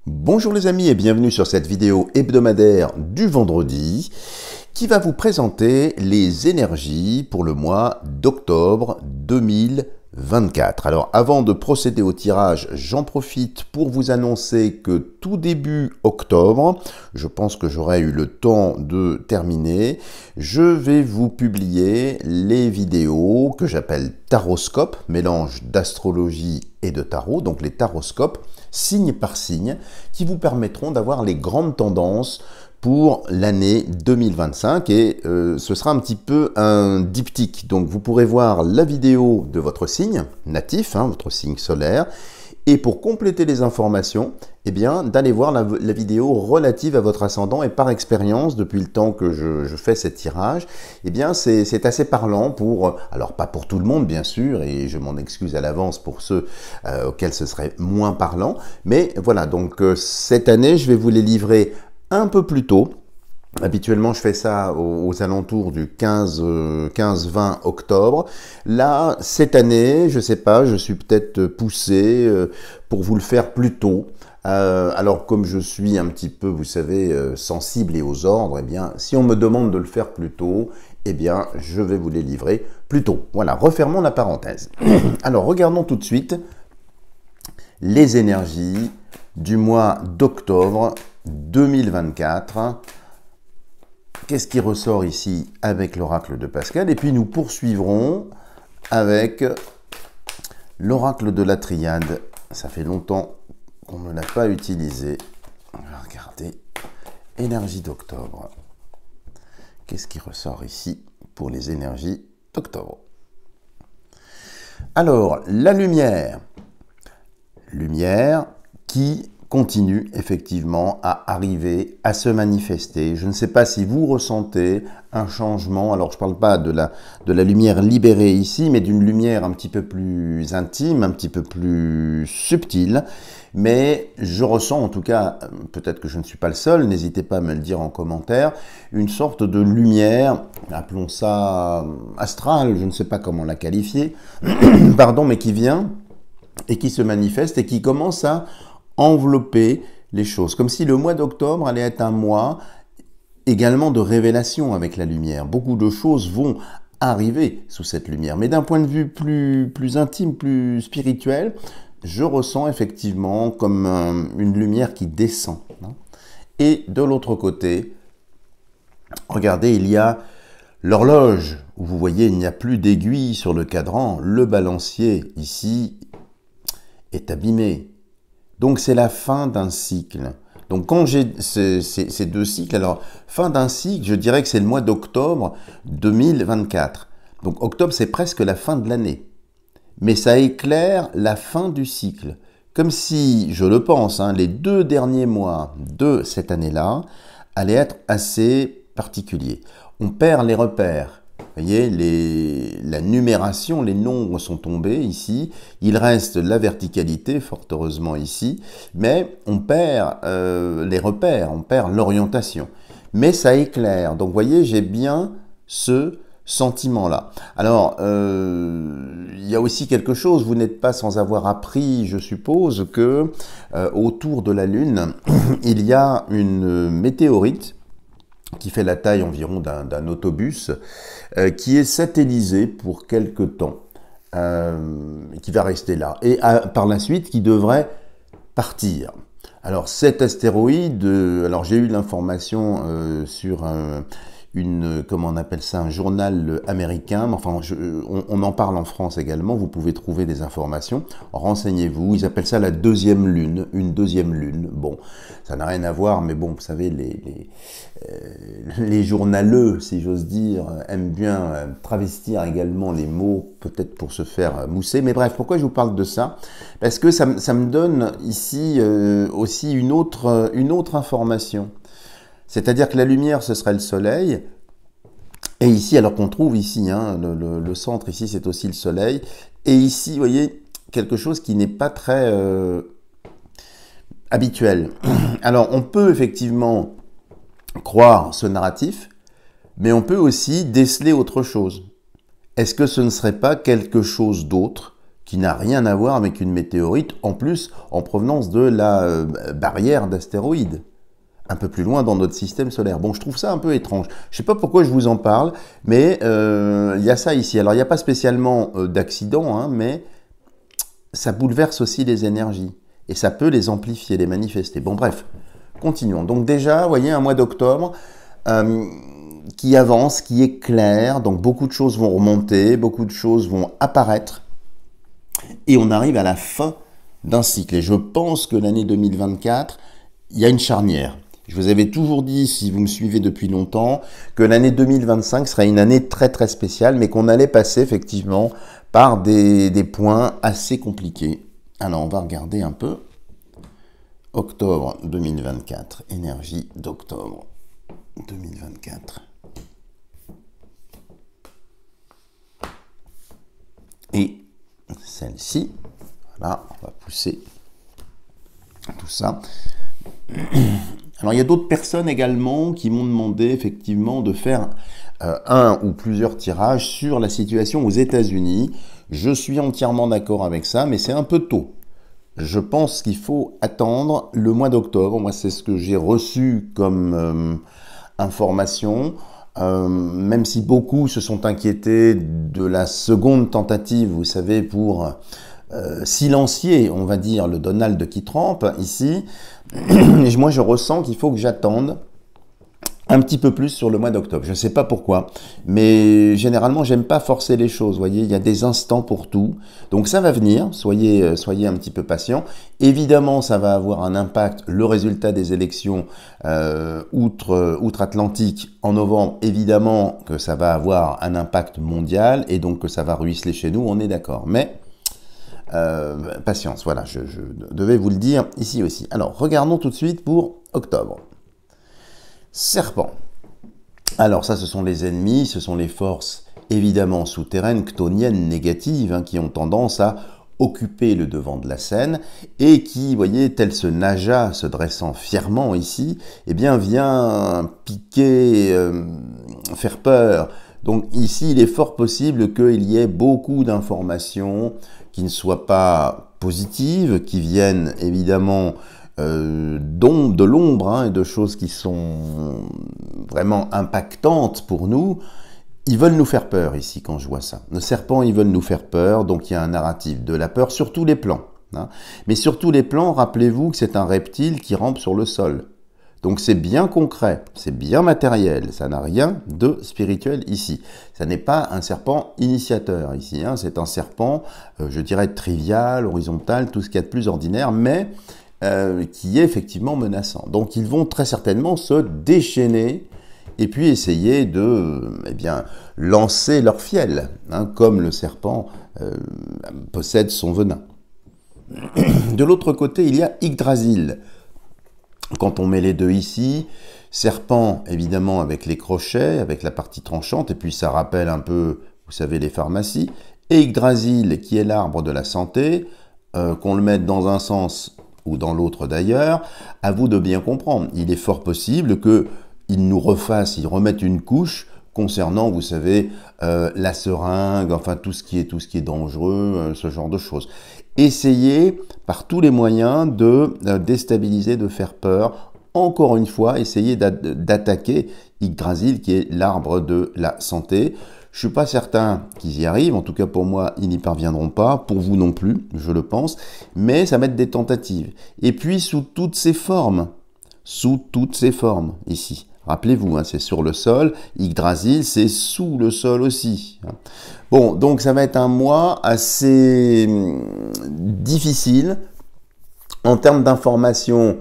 Bonjour les amis et bienvenue sur cette vidéo hebdomadaire du vendredi qui va vous présenter les énergies pour le mois d'octobre 2024. Alors avant de procéder au tirage, j'en profite pour vous annoncer que tout début octobre, je pense que j'aurai eu le temps de terminer, je vais vous publier les vidéos que j'appelle taroscope, mélange d'astrologie et de tarot, donc les taroscopes, signe par signe, qui vous permettront d'avoir les grandes tendances pour l'année 2025 et ce sera un petit peu un diptyque. Donc vous pourrez voir la vidéo de votre signe natif, votre signe solaire, et pour compléter les informations, eh bien d'aller voir la vidéo relative à votre ascendant. Et par expérience, depuis le temps que je fais ces tirages, eh bien c'est assez parlant pour, alors pas pour tout le monde bien sûr, et je m'en excuse à l'avance pour ceux auxquels ce serait moins parlant, mais voilà, donc cette année je vais vous les livrer un peu plus tôt. Habituellement, je fais ça aux alentours du 15-20 octobre. Là, cette année, je sais pas, je suis peut-être poussé pour vous le faire plus tôt. Alors, comme je suis un petit peu, vous savez, sensible et aux ordres, eh bien, si on me demande de le faire plus tôt, eh bien, je vais vous les livrer plus tôt. Voilà, refermons la parenthèse. Alors, regardons tout de suite les énergies du mois d'octobre 2024. Qu'est-ce qui ressort ici avec l'oracle de Pascal? Et puis nous poursuivrons avec l'oracle de la triade. Ça fait longtemps qu'on ne l'a pas utilisé. On va regarder. Énergie d'octobre. Qu'est-ce qui ressort ici pour les énergies d'octobre? Alors, la lumière. Lumière qui continue effectivement à arriver, à se manifester. Je ne sais pas si vous ressentez un changement. Alors, je ne parle pas de la lumière libérée ici, mais d'une lumière un petit peu plus intime, un petit peu plus subtile. Mais je ressens, en tout cas, peut-être que je ne suis pas le seul, n'hésitez pas à me le dire en commentaire, une sorte de lumière, appelons ça astrale, je ne sais pas comment la qualifier, pardon, mais qui vient et qui se manifeste et qui commence à envelopper les choses, comme si le mois d'octobre allait être un mois également de révélation avec la lumière. Beaucoup de choses vont arriver sous cette lumière, mais d'un point de vue plus intime, plus spirituel, je ressens effectivement comme une lumière qui descend. Et de l'autre côté, regardez, il y a l'horloge, où vous voyez, il n'y a plus d'aiguille sur le cadran, le balancier ici est abîmé. Donc c'est la fin d'un cycle. Donc quand j'ai ces deux cycles, alors fin d'un cycle, je dirais que c'est le mois d'octobre 2024. Donc octobre, c'est presque la fin de l'année. Mais ça éclaire la fin du cycle. Comme si, je le pense, les 2 derniers mois de cette année-là allaient être assez particuliers. On perd les repères. Vous voyez, la numération, les nombres sont tombés ici. Il reste la verticalité, fort heureusement ici. Mais on perd les repères, on perd l'orientation. Mais ça éclaire. Donc, vous voyez, j'ai bien ce sentiment-là. Alors, il y a aussi quelque chose, vous n'êtes pas sans avoir appris, je suppose, que autour de la Lune, il y a une météorite qui fait la taille environ d'un autobus, qui est satellisé pour quelque temps, qui va rester là, et par la suite qui devrait partir. Alors cet astéroïde, alors j'ai eu l'information sur comment on appelle ça, un journal américain, mais enfin on en parle en France également, vous pouvez trouver des informations, renseignez-vous, ils appellent ça la deuxième lune, une deuxième lune, bon, ça n'a rien à voir, mais bon, vous savez, les journaleux, si j'ose dire, aiment bien travestir également les mots, peut-être pour se faire mousser, mais bref, pourquoi je vous parle de ça? Parce que ça me donne ici aussi une autre information. C'est-à-dire que la lumière, ce serait le soleil, et ici, alors qu'on trouve ici, le centre ici, c'est aussi le soleil, et ici, vous voyez, quelque chose qui n'est pas très habituel. Alors, on peut effectivement croire ce narratif, mais on peut aussi déceler autre chose. Est-ce que ce ne serait pas quelque chose d'autre qui n'a rien à voir avec une météorite, en plus en provenance de la barrière d'astéroïdes, un peu plus loin dans notre système solaire. Bon, je trouve ça un peu étrange. Je ne sais pas pourquoi je vous en parle, mais il y a ça ici. Alors, il n'y a pas spécialement d'accident, hein, mais ça bouleverse aussi les énergies. Et ça peut les amplifier, les manifester. Bon, bref, continuons. Donc déjà, vous voyez, un mois d'octobre qui avance, qui est clair. Donc, beaucoup de choses vont remonter, beaucoup de choses vont apparaître. Et on arrive à la fin d'un cycle. Et je pense que l'année 2024, il y a une charnière. Je vous avais toujours dit, si vous me suivez depuis longtemps, que l'année 2025 serait une année très très spéciale, mais qu'on allait passer effectivement par des points assez compliqués. Alors on va regarder un peu. Octobre 2024, énergie d'octobre 2024. Et celle-ci, voilà, on va pousser tout ça. Alors, il y a d'autres personnes également qui m'ont demandé effectivement de faire un ou plusieurs tirages sur la situation aux États-Unis. Je suis entièrement d'accord avec ça, mais c'est un peu tôt. Je pense qu'il faut attendre le mois d'octobre. Moi, c'est ce que j'ai reçu comme information. Même si beaucoup se sont inquiétés de la seconde tentative, vous savez, pour silencier, on va dire, le Donald qui trempe ici. Et moi, je ressens qu'il faut que j'attende un petit peu plus sur le mois d'octobre. Je ne sais pas pourquoi, mais généralement, j'aime pas forcer les choses. Vous voyez, il y a des instants pour tout. Donc ça va venir, soyez un petit peu patients. Évidemment, ça va avoir un impact, le résultat des élections outre-Atlantique en novembre, évidemment que ça va avoir un impact mondial et donc que ça va ruisseler chez nous, on est d'accord. Mais patience, voilà, je devais vous le dire ici aussi. Alors, regardons tout de suite pour octobre. Serpent. Alors ça, ce sont les ennemis, ce sont les forces évidemment souterraines, chtoniennes, négatives, hein, qui ont tendance à occuper le devant de la scène et qui, vous voyez, tel ce Naja se dressant fièrement ici, eh bien vient piquer, faire peur. Donc ici, il est fort possible qu'il y ait beaucoup d'informations qui ne soient pas positives, qui viennent évidemment de l'ombre, hein, et de choses qui sont vraiment impactantes pour nous. Ils veulent nous faire peur ici quand je vois ça. Nos serpents, ils veulent nous faire peur, donc il y a un narratif de la peur sur tous les plans. Hein. Mais sur tous les plans, rappelez-vous que c'est un reptile qui rampe sur le sol. Donc c'est bien concret, c'est bien matériel, ça n'a rien de spirituel ici. Ça n'est pas un serpent initiateur ici, hein. C'est un serpent, je dirais, trivial, horizontal, tout ce qu'il y a de plus ordinaire, mais qui est effectivement menaçant. Donc ils vont très certainement se déchaîner et puis essayer de lancer leur fiel, hein, comme le serpent possède son venin. De l'autre côté, il y a Yggdrasil. Quand on met les deux ici, serpent évidemment avec les crochets, avec la partie tranchante, et puis ça rappelle un peu, vous savez, les pharmacies, et Yggdrasil qui est l'arbre de la santé, qu'on le mette dans un sens ou dans l'autre d'ailleurs, à vous de bien comprendre. Il est fort possible qu'il nous refasse, il remette une couche concernant, vous savez, la seringue, enfin tout ce qui est dangereux, ce genre de choses. Essayez par tous les moyens de déstabiliser, de faire peur. Encore une fois, essayez d'attaquer Yggdrasil qui est l'arbre de la santé. Je ne suis pas certain qu'ils y arrivent, en tout cas pour moi, ils n'y parviendront pas, pour vous non plus, je le pense, mais ça va être des tentatives. Et puis sous toutes ces formes, ici. Rappelez-vous, hein, c'est sur le sol, Yggdrasil, c'est sous le sol aussi. Bon, donc ça va être un mois assez difficile en termes d'informations,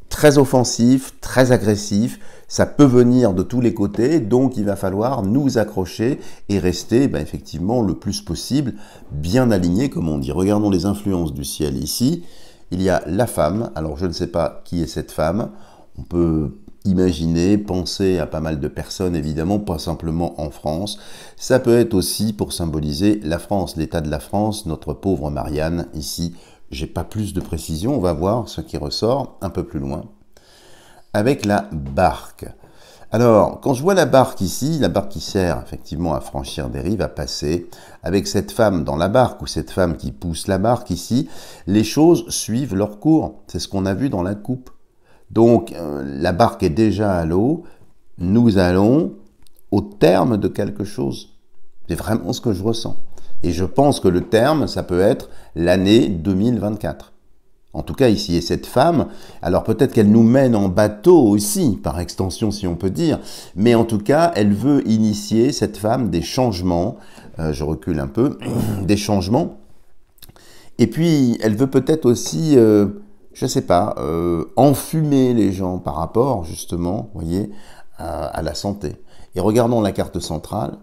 très offensif, très agressif. Ça peut venir de tous les côtés, donc il va falloir nous accrocher et rester effectivement le plus possible bien aligné, comme on dit. Regardons les influences du ciel ici. Il y a la femme, alors je ne sais pas qui est cette femme, on peut imaginer, penser à pas mal de personnes, évidemment, pas simplement en France. Ça peut être aussi pour symboliser la France, l'état de la France, notre pauvre Marianne, ici. J'ai pas plus de précision, on va voir ce qui ressort un peu plus loin. Avec la barque. Alors, quand je vois la barque ici, la barque qui sert effectivement à franchir des rives, à passer, avec cette femme dans la barque ou cette femme qui pousse la barque ici, les choses suivent leur cours. C'est ce qu'on a vu dans la coupe. Donc, la barque est déjà à l'eau, nous allons au terme de quelque chose. C'est vraiment ce que je ressens. Et je pense que le terme, ça peut être l'année 2024. En tout cas, ici, et cette femme, alors peut-être qu'elle nous mène en bateau aussi, par extension si on peut dire, mais en tout cas, elle veut initier, cette femme, des changements, je recule un peu, des changements, et puis elle veut peut-être aussi, je ne sais pas, enfumer les gens par rapport, justement, vous voyez, à la santé. Et regardons la carte centrale.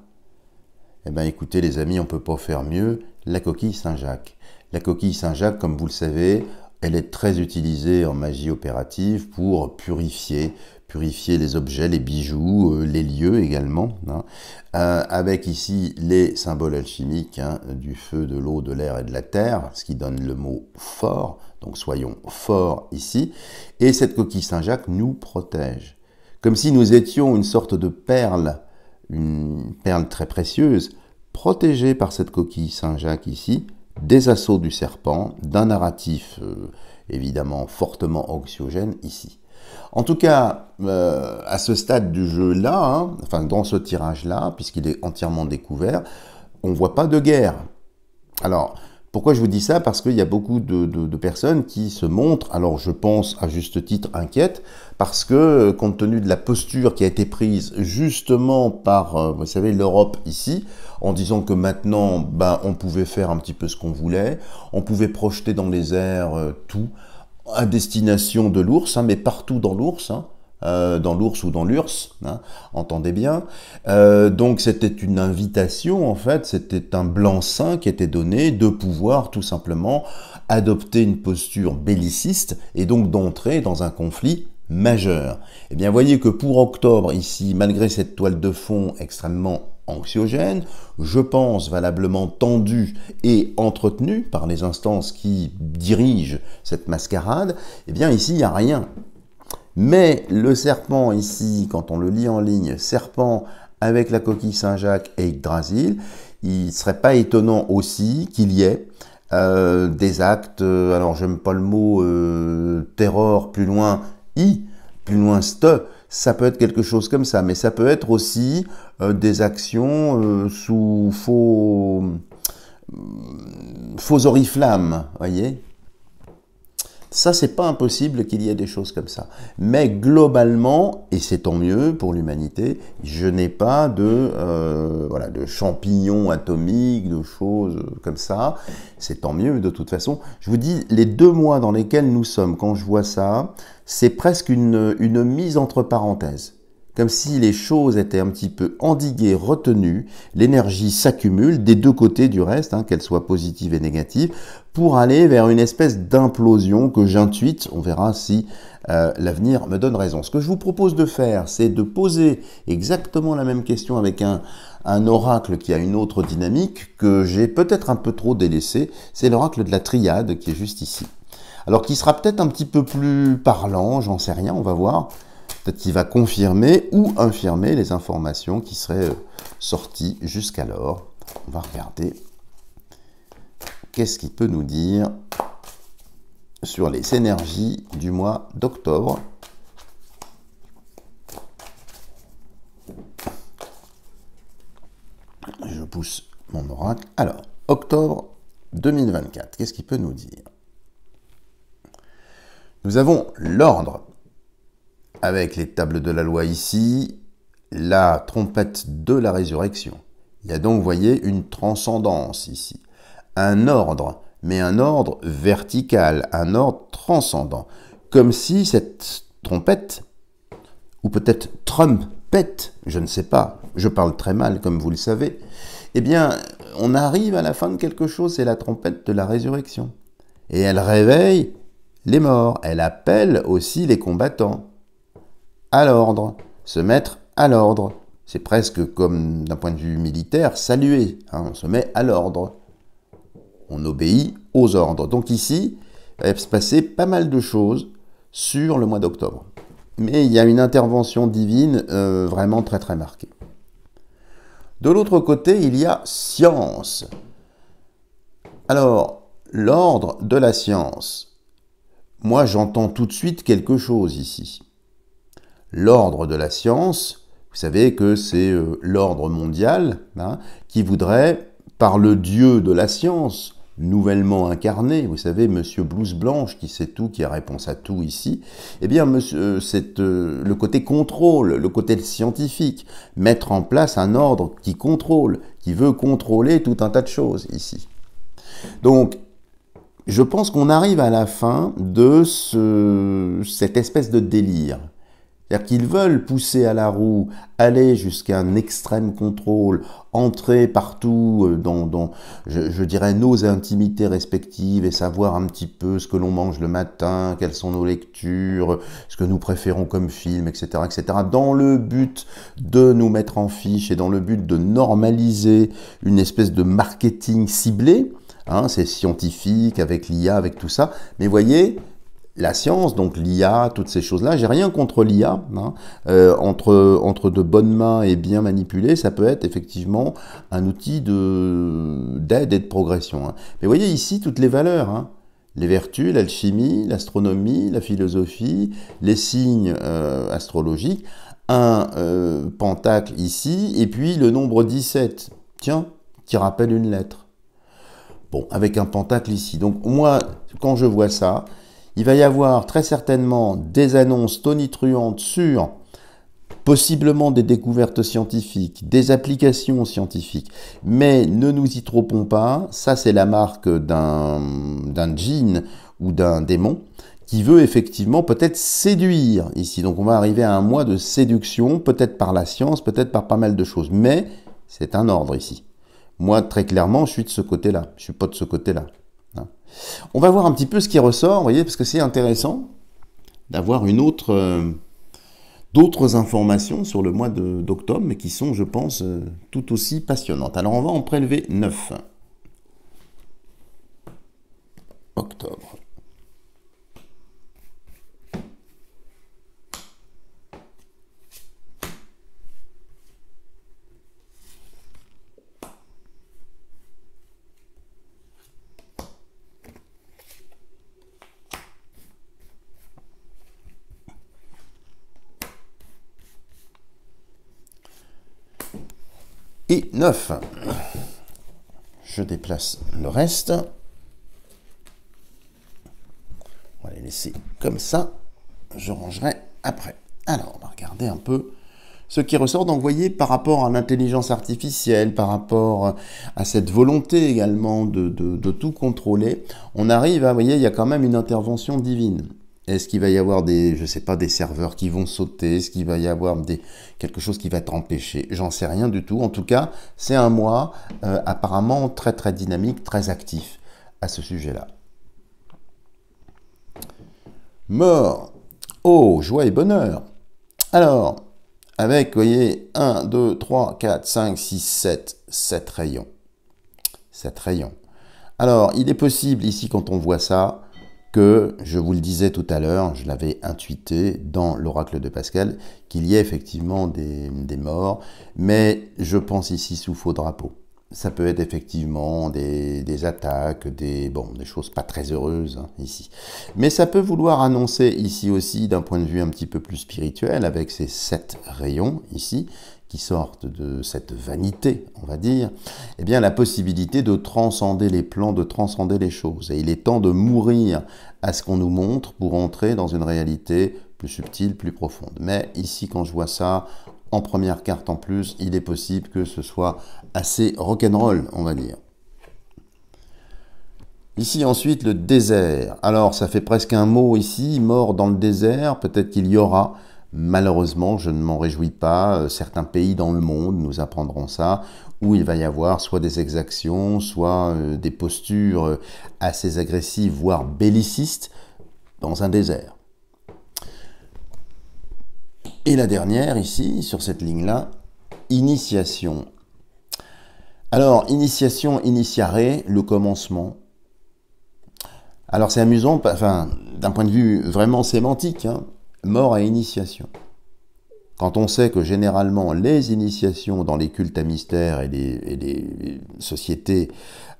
Eh bien, écoutez, les amis, on ne peut pas faire mieux. La coquille Saint-Jacques. La coquille Saint-Jacques, comme vous le savez, elle est très utilisée en magie opérative pour purifier les objets, les bijoux, les lieux également. Hein. Avec ici les symboles alchimiques hein, du feu, de l'eau, de l'air et de la terre, ce qui donne le mot fort. Donc soyons forts ici. Et cette coquille Saint-Jacques nous protège. Comme si nous étions une sorte de perle, une perle très précieuse, protégée par cette coquille Saint-Jacques ici, des assauts du serpent, d'un narratif évidemment fortement anxiogène ici. En tout cas, à ce stade du jeu-là, hein, enfin dans ce tirage-là, puisqu'il est entièrement découvert, on ne voit pas de guerre. Alors, pourquoi je vous dis ça? Parce qu'il y a beaucoup de personnes qui se montrent, alors je pense à juste titre, inquiètes, parce que compte tenu de la posture qui a été prise justement par, vous savez, l'Europe ici, en disant que maintenant, ben, on pouvait faire un petit peu ce qu'on voulait, on pouvait projeter dans les airs tout, à destination de l'ours, hein, mais partout dans l'ours, hein, dans l'ours ou dans l'URSS, hein, entendez bien. Donc c'était une invitation, en fait, c'était un blanc-seing qui était donné de pouvoir tout simplement adopter une posture belliciste et donc d'entrer dans un conflit majeur. Eh bien, voyez que pour octobre, ici, malgré cette toile de fond extrêmement anxiogène, je pense valablement tendue et entretenue par les instances qui dirigent cette mascarade, eh bien ici, il n'y a rien. Mais le serpent ici, quand on le lit en ligne, serpent avec la coquille Saint-Jacques et Yggdrasil, il ne serait pas étonnant aussi qu'il y ait des actes, alors j'aime pas le mot terror, plus loin plus loin ça peut être quelque chose comme ça, mais ça peut être aussi des actions sous faux oriflammes, voyez. Ça, c'est pas impossible qu'il y ait des choses comme ça. Mais globalement, et c'est tant mieux pour l'humanité, je n'ai pas voilà, de champignons atomiques, de choses comme ça. C'est tant mieux de toute façon. Je vous dis, les 2 mois dans lesquels nous sommes, quand je vois ça, c'est presque une mise entre parenthèses. Comme si les choses étaient un petit peu endiguées, retenues, l'énergie s'accumule des 2 côtés du reste, hein, qu'elle soit positive et négative, pour aller vers une espèce d'implosion que j'intuite, on verra si l'avenir me donne raison. Ce que je vous propose de faire, c'est de poser exactement la même question avec un oracle qui a une autre dynamique, que j'ai peut-être un peu trop délaissé, c'est l'oracle de la triade qui est juste ici. Alors qui sera peut-être un petit peu plus parlant, j'en sais rien, on va voir. Peut-être qu'il va confirmer ou infirmer les informations qui seraient sorties jusqu'alors. On va regarder qu'est-ce qu'il peut nous dire sur les énergies du mois d'octobre. Je pousse mon oracle. Alors, octobre 2024, qu'est-ce qu'il peut nous dire? Nous avons l'ordre. Avec les tables de la loi ici, la trompette de la résurrection. Il y a donc, vous voyez, une transcendance ici. Un ordre, mais un ordre vertical, un ordre transcendant. Comme si cette trompette, ou peut-être trumpette, je ne sais pas, je parle très mal comme vous le savez, eh bien, on arrive à la fin de quelque chose, c'est la trompette de la résurrection. Et elle réveille les morts, elle appelle aussi les combattants à l'ordre, se mettre à l'ordre. C'est presque comme, d'un point de vue militaire, saluer. Hein, on se met à l'ordre. On obéit aux ordres. Donc ici, il va se passer pas mal de choses sur le mois d'octobre. mais il y a une intervention divine vraiment très très marquée. De l'autre côté, il y a science. Alors, l'ordre de la science. Moi, j'entends tout de suite quelque chose ici. L'ordre de la science, vous savez que c'est l'ordre mondial hein, qui voudrait, par le dieu de la science, nouvellement incarné, vous savez, Monsieur Blouse Blanche, qui sait tout, qui a réponse à tout ici, eh bien, le côté contrôle, le côté scientifique, mettre en place un ordre qui contrôle, qui veut contrôler tout un tas de choses ici. Donc, je pense qu'on arrive à la fin de cette espèce de délire. C'est-à-dire qu'ils veulent pousser à la roue, aller jusqu'à un extrême contrôle, entrer partout dans je dirais, nos intimités respectives et savoir un petit peu ce que l'on mange le matin, quelles sont nos lectures, ce que nous préférons comme film, etc., etc., dans le but de nous mettre en fiche et dans le but de normaliser une espèce de marketing ciblé. Hein, c'est scientifique, avec l'IA, avec tout ça. Mais voyez, la science, donc l'IA, toutes ces choses-là, j'ai rien contre l'IA. Hein, entre de bonnes mains et bien manipulé, ça peut être effectivement un outil d'aide et de progression. Hein. Mais voyez ici toutes les valeurs. Hein, les vertus, l'alchimie, l'astronomie, la philosophie, les signes astrologiques, un pentacle ici, et puis le nombre 17, tiens, qui rappelle une lettre. Bon, avec un pentacle ici. Donc moi, quand je vois ça, il va y avoir très certainement des annonces tonitruantes sur possiblement des découvertes scientifiques, des applications scientifiques. Mais ne nous y trompons pas, ça c'est la marque d'un djinn ou d'un démon qui veut effectivement peut-être séduire ici. Donc on va arriver à un mois de séduction, peut-être par la science, peut-être par pas mal de choses. Mais c'est un ordre ici. Moi, très clairement, je suis de ce côté-là. Je ne suis pas de ce côté-là. Hein. On va voir un petit peu ce qui ressort, vous voyez, parce que c'est intéressant d'avoir d'autres informations sur le mois d'octobre, mais qui sont, je pense, tout aussi passionnantes. Alors, on va en prélever 9. Octobre. Et 9. Je déplace le reste. On va les laisser comme ça. Je rangerai après. Alors, on va regarder un peu ce qui ressort. Donc, vous voyez, par rapport à l'intelligence artificielle, par rapport à cette volonté également de tout contrôler, on arrive à, vous voyez, il y a quand même une intervention divine. Est-ce qu'il va y avoir je sais pas, des serveurs qui vont sauter? Est-ce qu'il va y avoir quelque chose qui va être empêché? J'en sais rien du tout. En tout cas, c'est un mois apparemment très très dynamique, très actif à ce sujet-là. Mort. Oh, joie et bonheur. Alors, avec, vous voyez, 1, 2, 3, 4, 5, 6, 7 rayons. 7 rayons. Alors, il est possible ici, quand on voit ça, que, je vous le disais tout à l'heure, je l'avais intuité dans l'oracle de Pascal, qu'il y ait effectivement des morts, mais je pense ici sous faux drapeau. Ça peut être effectivement des attaques, des choses pas très heureuses hein, ici. Mais ça peut vouloir annoncer ici aussi, d'un point de vue un petit peu plus spirituel, avec ces 7 rayons ici, qui sortent de cette vanité, on va dire, eh bien la possibilité de transcender les plans, de transcender les choses. Et il est temps de mourir à ce qu'on nous montre pour entrer dans une réalité plus subtile, plus profonde. Mais ici, quand je vois ça, en première carte en plus, il est possible que ce soit assez rock'n'roll, on va dire. Ici ensuite le désert. Alors ça fait presque un mot ici, mort dans le désert, peut-être qu'il y aura. Malheureusement, je ne m'en réjouis pas, certains pays dans le monde nous apprendront ça, où il va y avoir soit des exactions, soit des postures assez agressives, voire bellicistes, dans un désert. Et la dernière, ici, sur cette ligne-là, initiation. Alors, initiation, initiare, le commencement. Alors c'est amusant, enfin, d'un point de vue vraiment sémantique, hein. mort à initiation. Quand on sait que généralement les initiations dans les cultes à mystère et les sociétés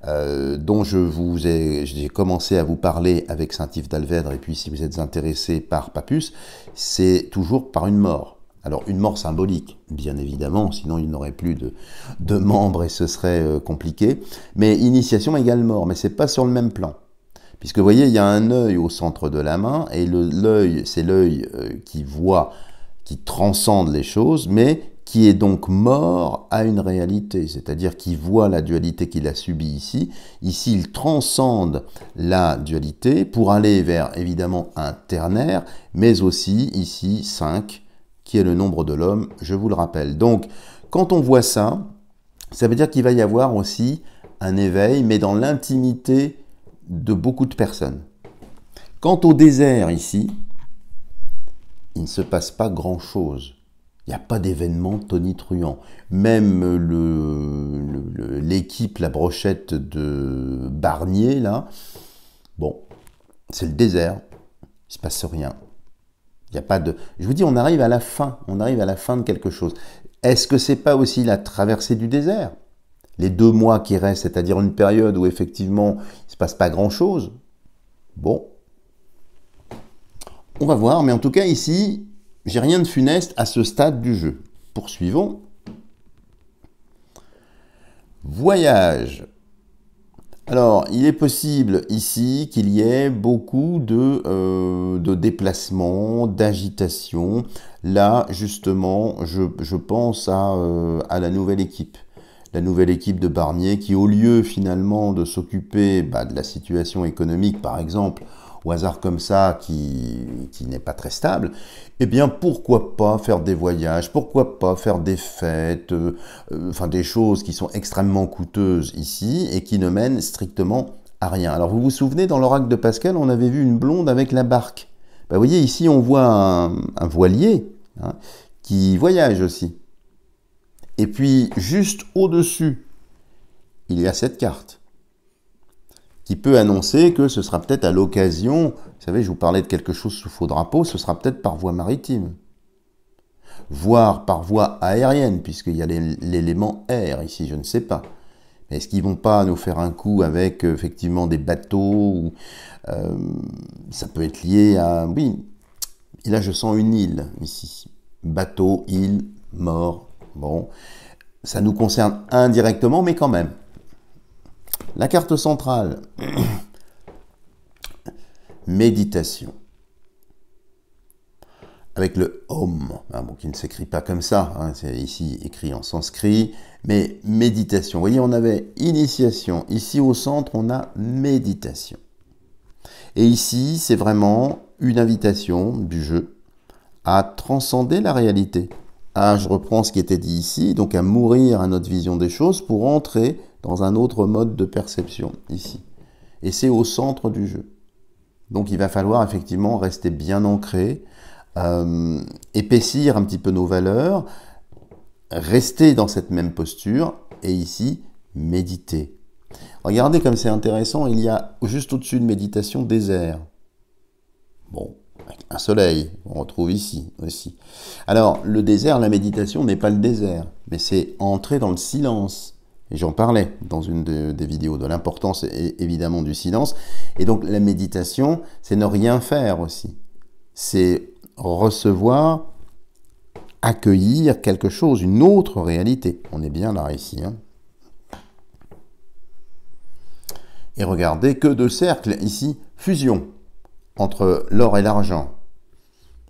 dont j'ai commencé à vous parler avec Saint-Yves d'Alvèdre, et puis si vous êtes intéressé par Papus, c'est toujours par une mort. Alors une mort symbolique, bien évidemment, sinon il n'aurait plus de membres et ce serait compliqué, mais initiation égale mort, mais c'est pas sur le même plan. Puisque vous voyez, il y a un œil au centre de la main, et l'œil, c'est l'œil qui voit, qui transcende les choses, mais qui est donc mort à une réalité, c'est-à-dire qui voit la dualité qu'il a subie ici. Ici, il transcende la dualité pour aller vers, évidemment, un ternaire, mais aussi, ici, 5, qui est le nombre de l'homme, je vous le rappelle. Donc, quand on voit ça, ça veut dire qu'il va y avoir aussi un éveil, mais dans l'intimité de beaucoup de personnes. Quant au désert, ici, il ne se passe pas grand-chose. Il n'y a pas d'événement tonitruant. Même l'équipe, la brochette de Barnier, là, bon, c'est le désert. Il ne se passe rien. Il n'y a pas de... Je vous dis, on arrive à la fin. On arrive à la fin de quelque chose. Est-ce que ce n'est pas aussi la traversée du désert? Les 2 mois qui restent, c'est-à-dire une période où effectivement, il ne se passe pas grand-chose. Bon. On va voir, mais en tout cas, ici... j'ai rien de funeste à ce stade du jeu. Poursuivons. Voyage. Alors, il est possible ici qu'il y ait beaucoup de déplacements, d'agitation. Là, justement, je pense à la nouvelle équipe. La nouvelle équipe de Barnier qui, au lieu finalement de s'occuper de la situation économique, par exemple, au hasard comme ça, qui n'est pas très stable, eh bien, pourquoi pas faire des voyages, pourquoi pas faire des fêtes, enfin des choses qui sont extrêmement coûteuses ici et qui ne mènent strictement à rien. Alors, vous vous souvenez, dans l'oracle de Pascal, on avait vu une blonde avec la barque. Vous voyez, ici, on voit un voilier qui voyage aussi. Et puis, juste au-dessus, il y a cette carte qui peut annoncer que ce sera peut-être à l'occasion, vous savez, je vous parlais de quelque chose sous faux drapeau, ce sera peut-être par voie maritime, voire par voie aérienne, puisqu'il y a l'élément air ici, je ne sais pas. Est-ce qu'ils ne vont pas nous faire un coup avec, effectivement, des bateaux ou, ça peut être lié à... Oui, et là, je sens une île, ici. Bateau, île, mort, bon. Ça nous concerne indirectement, mais quand même. La carte centrale, méditation, avec le Om, bon, qui ne s'écrit pas comme ça, c'est ici écrit en sanskrit, mais méditation. Vous voyez, on avait initiation, ici au centre, on a méditation. Et ici, c'est vraiment une invitation du jeu à transcender la réalité. Je reprends ce qui était dit ici, donc à mourir à notre vision des choses pour entrer dans un autre mode de perception, ici. Et c'est au centre du jeu. Donc il va falloir effectivement rester bien ancré, épaissir un petit peu nos valeurs, rester dans cette même posture, et ici, méditer. Regardez comme c'est intéressant, il y a juste au-dessus de méditation, désert. Bon, avec un soleil, on retrouve ici aussi. Alors, le désert, la méditation n'est pas le désert, mais c'est entrer dans le silence. Et j'en parlais dans une des vidéos de l'importance évidemment du silence. Et donc la méditation, c'est ne rien faire aussi. C'est recevoir, accueillir quelque chose, une autre réalité. On est bien là ici. Et regardez que de cercles ici, fusion entre l'or et l'argent.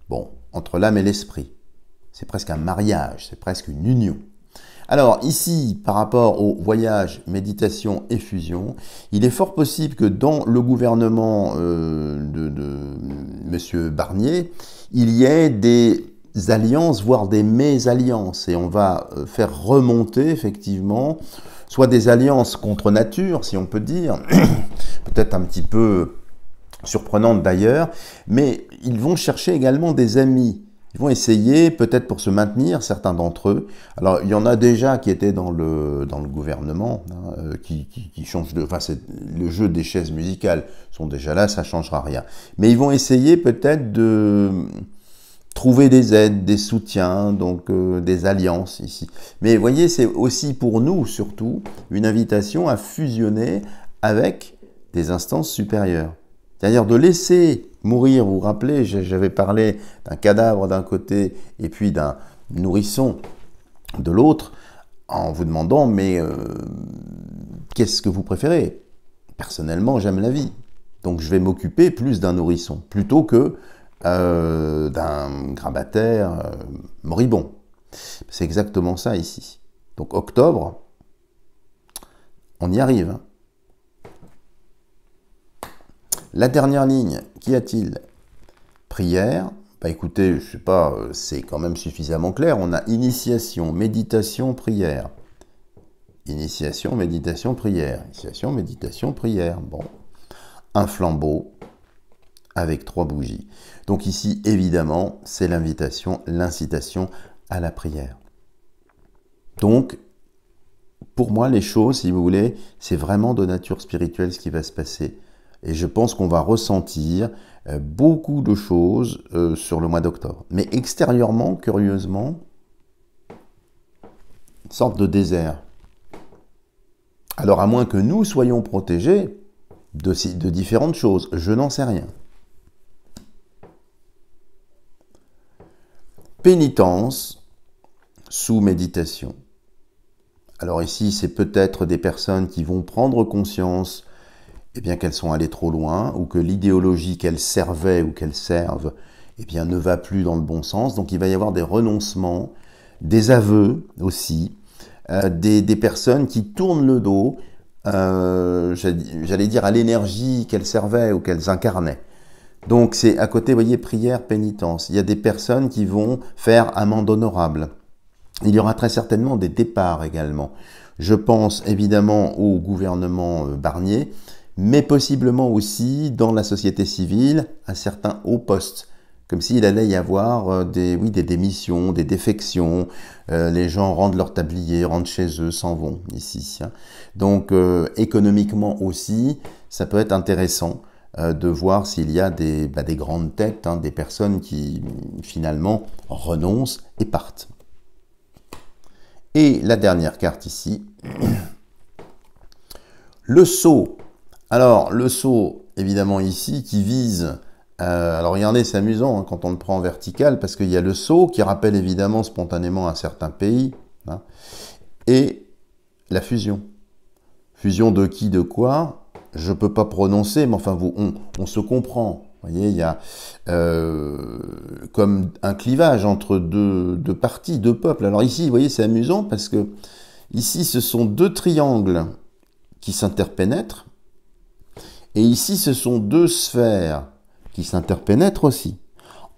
Bon, entre l'âme et l'esprit. C'est presque un mariage, c'est presque une union. Alors ici, par rapport au voyage, méditation et fusion, il est fort possible que dans le gouvernement de M. Barnier, il y ait des alliances, voire des mésalliances. Et on va faire remonter effectivement, soit des alliances contre nature, si on peut dire, peut-être un petit peu surprenantes d'ailleurs, mais ils vont chercher également des amis. Ils vont essayer, peut-être pour se maintenir, certains d'entre eux. Alors, il y en a déjà qui étaient dans le gouvernement, qui changent de... Enfin, c'est le jeu des chaises musicales sont déjà là, ça ne changera rien. Mais ils vont essayer peut-être trouver des aides, des soutiens, donc des alliances ici. Mais vous voyez, c'est aussi pour nous, surtout, une invitation à fusionner avec des instances supérieures. C'est-à-dire de laisser mourir, vous vous rappelez, j'avais parlé d'un cadavre d'un côté et puis d'un nourrisson de l'autre, en vous demandant, mais qu'est-ce que vous préférez? Personnellement, j'aime la vie. Donc je vais m'occuper plus d'un nourrisson, plutôt que d'un grabataire moribond. C'est exactement ça ici. Donc octobre, on y arrive. Hein. La dernière ligne, qu'y a-t-il? Prière. Bah écoutez, je sais pas, c'est quand même suffisamment clair. On a initiation, méditation, prière. Initiation, méditation, prière. Initiation, méditation, prière. Bon. Un flambeau avec 3 bougies. Donc ici, évidemment, c'est l'invitation, l'incitation à la prière. Donc, pour moi, les choses, si vous voulez, c'est vraiment de nature spirituelle ce qui va se passer. Et je pense qu'on va ressentir beaucoup de choses sur le mois d'octobre. Mais extérieurement, curieusement, une sorte de désert. Alors, à moins que nous soyons protégés de différentes choses, je n'en sais rien. Pénitence sous méditation. Alors ici, c'est peut-être des personnes qui vont prendre conscience eh bien, qu'elles sont allées trop loin, ou que l'idéologie qu'elles servaient ou qu'elles servent eh bien, ne va plus dans le bon sens. Donc il va y avoir des renoncements, des aveux aussi, des personnes qui tournent le dos, j'allais dire, à l'énergie qu'elles servaient ou qu'elles incarnaient. Donc c'est à côté, vous voyez, prière, pénitence. Il y a des personnes qui vont faire amende honorable. Il y aura très certainement des départs également. Je pense évidemment au gouvernement Barnier, mais possiblement aussi dans la société civile à certains hauts postes. Comme s'il allait y avoir des démissions, des défections. Les gens rendent leur tablier, rentrent chez eux, s'en vont ici. Hein. Donc économiquement aussi, ça peut être intéressant de voir s'il y a des grandes têtes, hein, des personnes qui finalement renoncent et partent. Et la dernière carte ici, le sceau. Alors le sceau, évidemment ici, qui vise, alors regardez, c'est amusant hein, quand on le prend en vertical, parce qu'il y a le sceau qui rappelle évidemment spontanément un certain pays, hein, et la fusion. Fusion de qui, de quoi? Je ne peux pas prononcer, mais enfin, on se comprend. Vous voyez, il y a comme un clivage entre deux parties, deux peuples. Alors ici, vous voyez, c'est amusant parce que ici, ce sont 2 triangles qui s'interpénètrent. Et ici, ce sont 2 sphères qui s'interpénètrent aussi.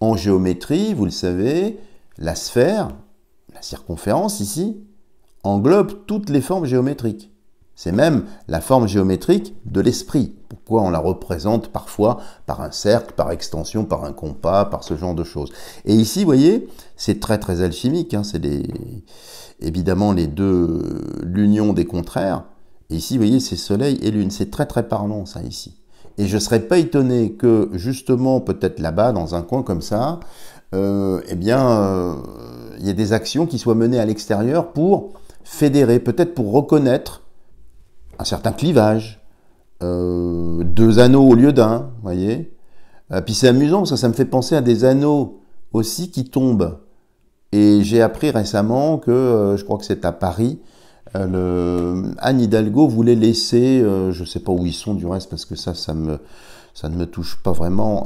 En géométrie, vous le savez, la sphère, la circonférence ici, englobe toutes les formes géométriques. C'est même la forme géométrique de l'esprit. Pourquoi on la représente parfois par un cercle, par extension, par un compas, par ce genre de choses. Et ici, vous voyez, c'est très très alchimique. Hein, c'est évidemment l'union des contraires. Et ici, vous voyez, c'est soleil et lune. C'est très très parlant ça ici. Et je ne serais pas étonné que justement, peut-être là-bas, dans un coin comme ça, il y ait des actions qui soient menées à l'extérieur pour fédérer, peut-être pour reconnaître un certain clivage, 2 anneaux au lieu d'un, vous voyez. Puis c'est amusant parce que ça me fait penser à des anneaux aussi qui tombent. Et j'ai appris récemment que, je crois que c'est à Paris, Anne Hidalgo voulait laisser, je ne sais pas où ils sont du reste parce que ça ne me touche pas vraiment,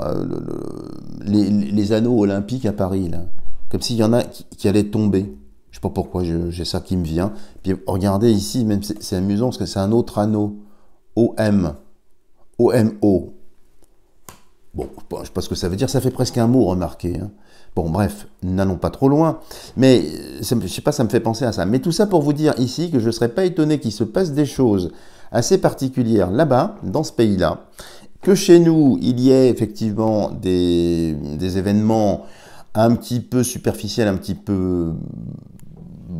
les anneaux olympiques à Paris, là. Comme s'il y en a qui allaient tomber. Je sais pas pourquoi, j'ai ça qui me vient. Puis regardez ici, même c'est amusant parce que c'est un autre anneau. OM. OMO. Bon, je sais pas ce que ça veut dire, ça fait presque un mot, remarquez. Hein. Bon, bref, n'allons pas trop loin. Mais, je sais pas, ça me fait penser à ça. Mais tout ça pour vous dire ici que je ne serais pas étonné qu'il se passe des choses assez particulières là-bas, dans ce pays-là, que chez nous, il y ait effectivement des événements un petit peu superficiels, un petit peu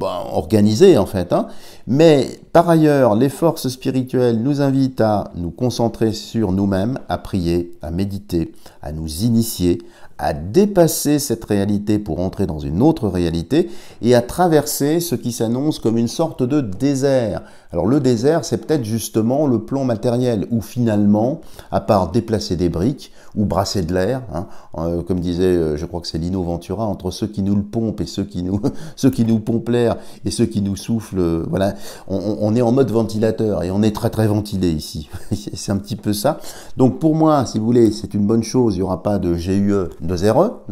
organisé en fait, hein. Mais par ailleurs, les forces spirituelles nous invitent à nous concentrer sur nous-mêmes, à prier, à méditer, à nous initier, à dépasser cette réalité pour entrer dans une autre réalité et à traverser ce qui s'annonce comme une sorte de désert. Alors le désert, c'est peut-être justement le plan matériel où finalement, à part déplacer des briques ou brasser de l'air, comme disait, je crois que c'est Lino Ventura, entre ceux qui nous le pompent et ceux qui nous pompent l'air et ceux qui nous soufflent, voilà, on est en mode ventilateur et on est très très ventilé ici. C'est un petit peu ça. Donc pour moi, si vous voulez, c'est une bonne chose, il n'y aura pas de GUE, de 0,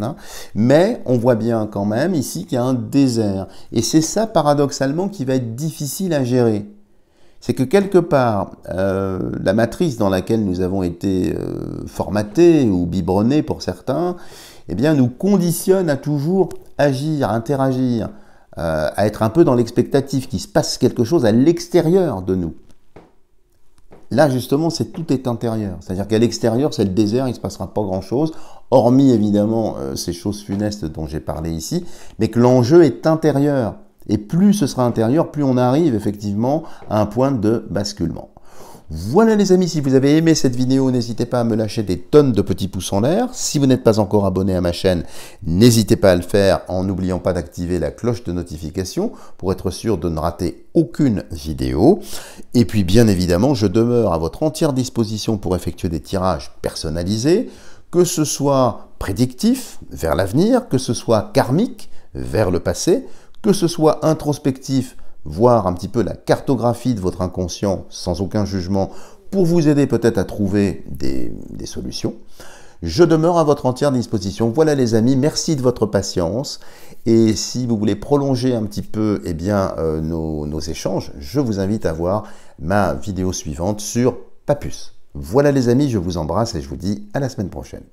mais on voit bien quand même ici qu'il y a un désert. Et c'est ça paradoxalement qui va être difficile à gérer. C'est que quelque part, la matrice dans laquelle nous avons été formatés ou biberonnés pour certains, eh bien, nous conditionne à toujours agir, interagir, à être un peu dans l'expectative, qu'il se passe quelque chose à l'extérieur de nous. Là, justement, tout est intérieur. C'est-à-dire qu'à l'extérieur, c'est le désert, il ne se passera pas grand-chose, hormis évidemment ces choses funestes dont j'ai parlé ici, mais que l'enjeu est intérieur. Et plus ce sera intérieur, plus on arrive effectivement à un point de basculement. Voilà les amis, si vous avez aimé cette vidéo, n'hésitez pas à me lâcher des tonnes de petits pouces en l'air. Si vous n'êtes pas encore abonné à ma chaîne, n'hésitez pas à le faire en n'oubliant pas d'activer la cloche de notification pour être sûr de ne rater aucune vidéo. Et puis bien évidemment, je demeure à votre entière disposition pour effectuer des tirages personnalisés, que ce soit prédictif vers l'avenir, que ce soit karmique vers le passé, que ce soit introspectif, voir un petit peu la cartographie de votre inconscient sans aucun jugement pour vous aider peut-être à trouver des solutions. Je demeure à votre entière disposition. Voilà les amis, merci de votre patience. Et si vous voulez prolonger un petit peu nos échanges, je vous invite à voir ma vidéo suivante sur Papus. Voilà les amis, je vous embrasse et je vous dis à la semaine prochaine.